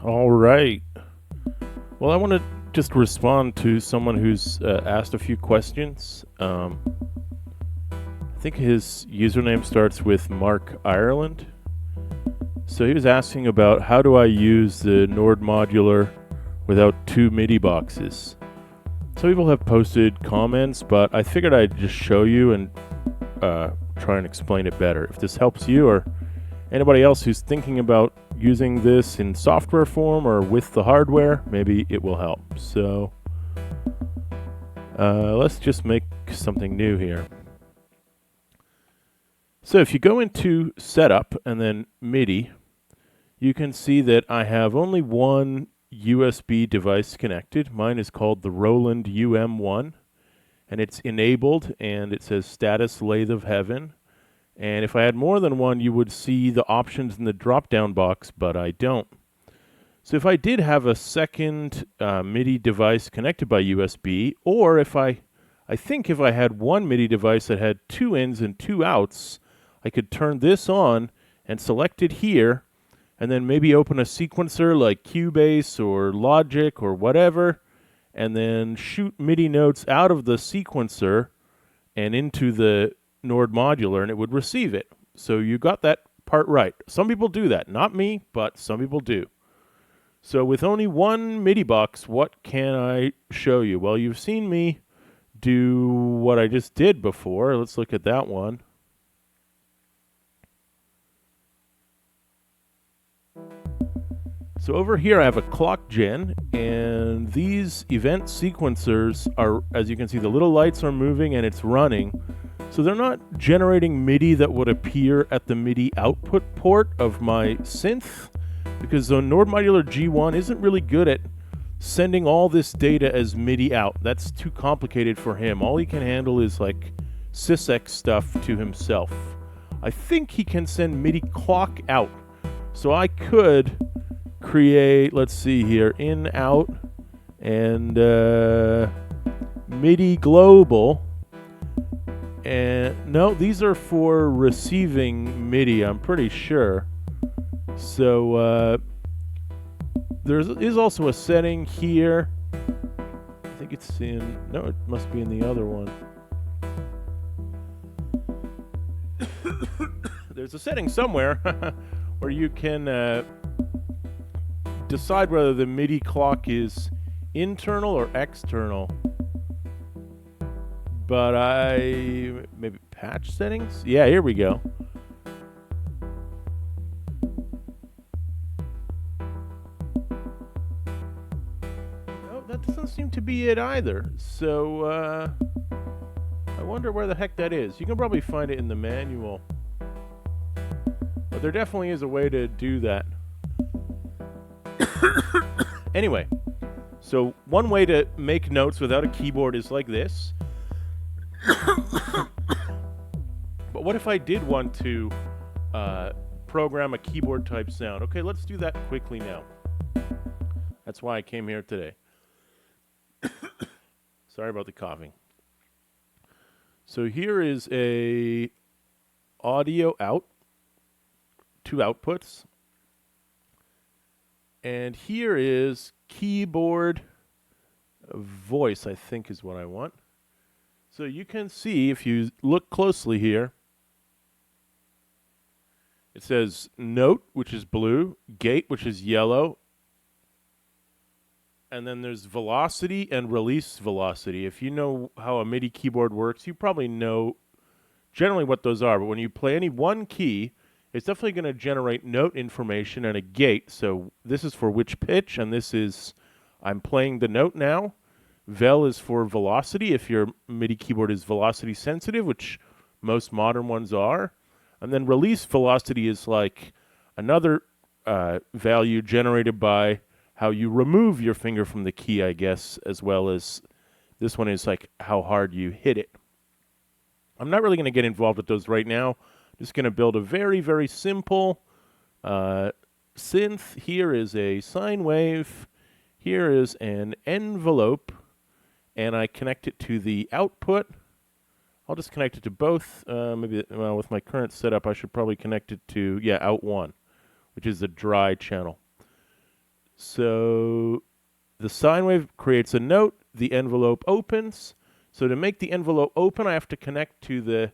All right. Well, I want to just respond to someone who's asked a few questions. I think his username starts with Mark Ireland. So he was asking about how do I use the Nord Modular without two MIDI boxes. Some people have posted comments, but I figured I'd just show you and try and explain it better. If this helps you or anybody else who's thinking about using this in software form or with the hardware, maybe it will help. So let's just make something new here. So if you go into Setup and then MIDI, you can see that I have only one USB device connected. Mine is called the Roland UM1, and it's enabled, and it says Status Lathe of Heaven. And if I had more than one, you would see the options in the drop-down box, but I don't. So if I did have a second MIDI device connected by USB, or if I think if I had one MIDI device that had two ins and two outs, I could turn this on and select it here, and then maybe open a sequencer like Cubase or Logic or whatever, and then shoot MIDI notes out of the sequencer and into the Nord Modular, and it would receive it. So you got that part right. Some people do that. Not me, but some people do. So with only one MIDI box, what can I show you? Well, you've seen me do what I just did before. Let's look at that one. So over here I have a clock gen, and these event sequencers are, as you can see, the little lights are moving and it's running. So they're not generating MIDI that would appear at the MIDI output port of my synth, because the Nord Modular G1 isn't really good at sending all this data as MIDI out. That's too complicated for him. All he can handle is like sysx stuff to himself. I think he can send MIDI clock out. So I could create, let's see here, in, out, and MIDI global. And no, these are for receiving MIDI, I'm pretty sure. So there is also a setting here. I think it's in, no, it must be in the other one. There's a setting somewhere where you can decide whether the MIDI clock is internal or external. But maybe patch settings? Yeah, here we go. No, that doesn't seem to be it either. So I wonder where the heck that is. You can probably find it in the manual. But there definitely is a way to do that. Anyway, so one way to make notes without a keyboard is like this. But what if I did want to program a keyboard type sound? Okay, let's do that quickly now. That's why I came here today. Sorry about the coughing. So here is a audio out, two outputs. And here is keyboard voice, I think is what I want. So you can see, if you look closely here, it says note, which is blue, gate, which is yellow, and then there's velocity and release velocity. If you know how a MIDI keyboard works, you probably know generally what those are, but when you play any one key, it's definitely going to generate note information and a gate. So this is for which pitch, and this is, I'm playing the note now. Vel is for velocity, if your MIDI keyboard is velocity sensitive, which most modern ones are. And then release velocity is like another value generated by how you remove your finger from the key, I guess, as well as this one is like how hard you hit it. I'm not really going to get involved with those right now. I'm just going to build a very, very simple synth. Here is a sine wave. Here is an envelope. And I connect it to the output. I'll just connect it to both. Maybe with my current setup, I should probably connect it to, out 1, which is the dry channel. So the sine wave creates a note, the envelope opens. So to make the envelope open, I have to connect to the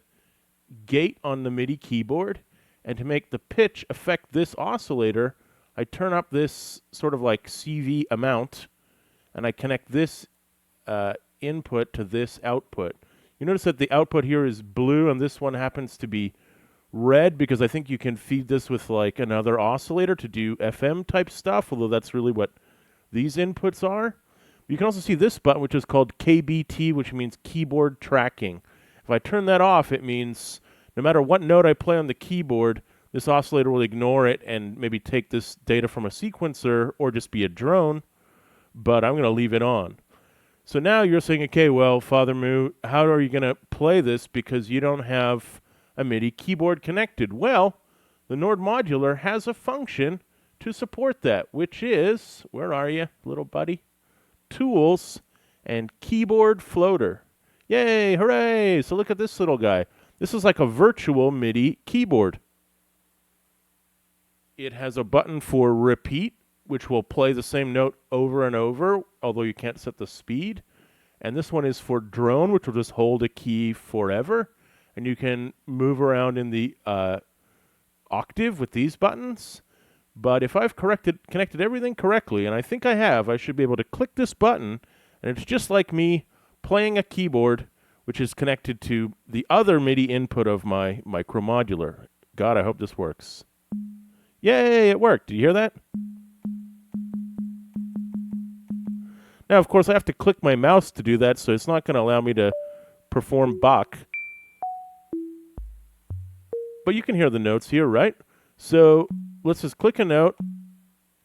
gate on the MIDI keyboard. And to make the pitch affect this oscillator, I turn up this sort of like CV amount, and I connect this input to this output. You notice that the output here is blue, and this one happens to be red because I think you can feed this with like another oscillator to do FM type stuff, although that's really what these inputs are. You can also see this button, which is called KBT, which means keyboard tracking. If I turn that off, it means no matter what note I play on the keyboard, this oscillator will ignore it and maybe take this data from a sequencer or just be a drone, but I'm going to leave it on. So now you're saying, okay, well, Father Moo, how are you going to play this because you don't have a MIDI keyboard connected? Well, the Nord Modular has a function to support that, which is, where are you, little buddy? Tools and keyboard floater. Yay, hooray! So look at this little guy. This is like a virtual MIDI keyboard. It has a button for repeat, which will play the same note over and over, although you can't set the speed. And this one is for drone, which will just hold a key forever. And you can move around in the octave with these buttons. But if I've connected everything correctly, and I think I have, I should be able to click this button, and it's just like me playing a keyboard, which is connected to the other MIDI input of my Micro Modular. God, I hope this works. Yay, it worked. Did you hear that? Now, of course, I have to click my mouse to do that, so it's not going to allow me to perform Bach. But you can hear the notes here, right? So let's just click a note.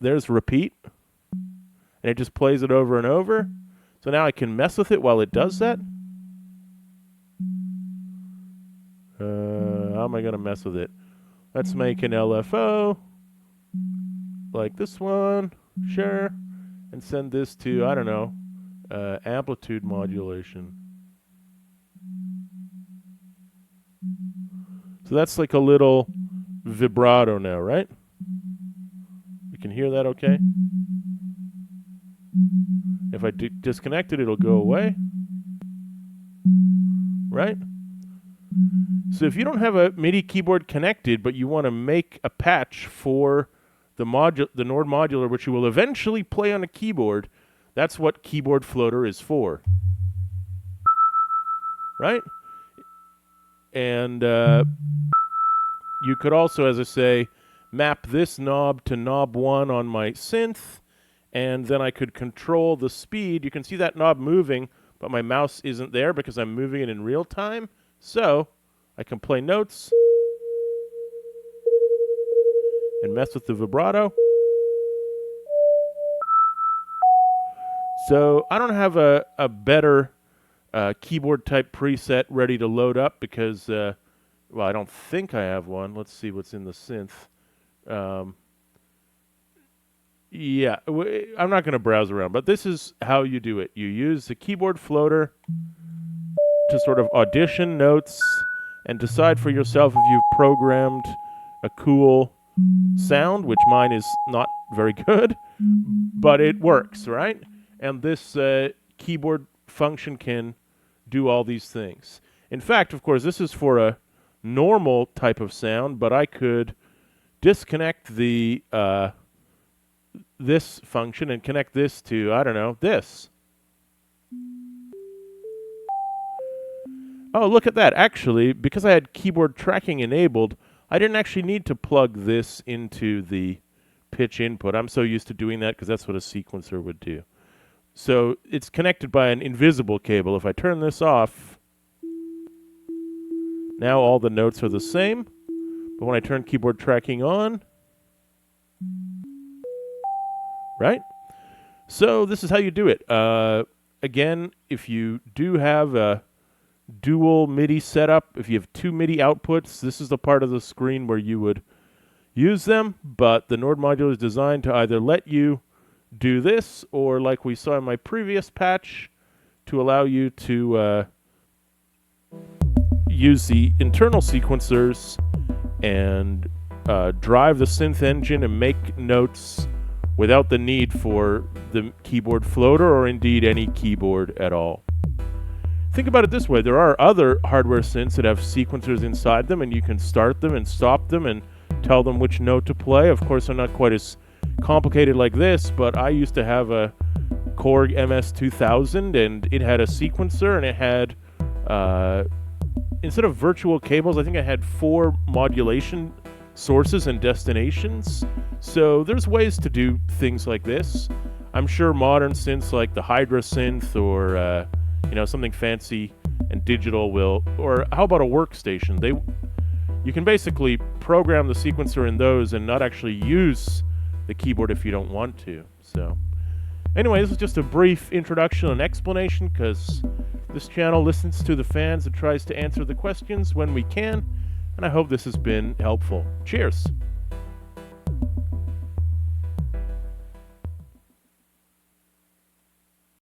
There's repeat. And it just plays it over and over. So now I can mess with it while it does that. How am I going to mess with it? Let's make an LFO. Like this one. Sure. And send this to, I don't know, amplitude modulation. So that's like a little vibrato now, right? You can hear that okay? If I disconnect it, it'll go away. Right? So if you don't have a MIDI keyboard connected, but you want to make a patch for the Nord Modular, which you will eventually play on a keyboard, that's what Keyboard Floater is for. Right? And you could also, as I say, map this knob to knob 1 on my synth, and then I could control the speed. You can see that knob moving, but my mouse isn't there because I'm moving it in real time. So I can play notes and mess with the vibrato. So I don't have a better keyboard type preset ready to load up because, well, I don't think I have one. Let's see what's in the synth. Yeah, I'm not going to browse around, but this is how you do it. You use the keyboard floater to sort of audition notes and decide for yourself if you've programmed a cool sound, which mine is not very good, but it works, right? And this keyboard function can do all these things. In fact, of course, this is for a normal type of sound, but I could disconnect the this function and connect this to, I don't know, this. Oh, look at that. Actually, because I had keyboard tracking enabled, I didn't actually need to plug this into the pitch input. I'm so used to doing that because that's what a sequencer would do. So it's connected by an invisible cable. If I turn this off, now all the notes are the same. But when I turn keyboard tracking on, right? So this is how you do it. Again, if you do have a dual MIDI setup, if you have two MIDI outputs, this is the part of the screen where you would use them, but the Nord Modular is designed to either let you do this, or like we saw in my previous patch, to allow you to use the internal sequencers and drive the synth engine and make notes without the need for the keyboard floater or indeed any keyboard at all. Think about it this way. There are other hardware synths that have sequencers inside them, and you can start them and stop them and tell them which note to play. Of course, they're not quite as complicated like this, but I used to have a Korg MS-2000, and it had a sequencer, and it had, instead of virtual cables, I think it had 4 modulation sources and destinations. So there's ways to do things like this. I'm sure modern synths like the Hydra synth or something fancy and digital will, or how about a workstation? You can basically program the sequencer in those and not actually use the keyboard if you don't want to. So anyway, this is just a brief introduction and explanation, because this channel listens to the fans and tries to answer the questions when we can, and I hope this has been helpful. Cheers!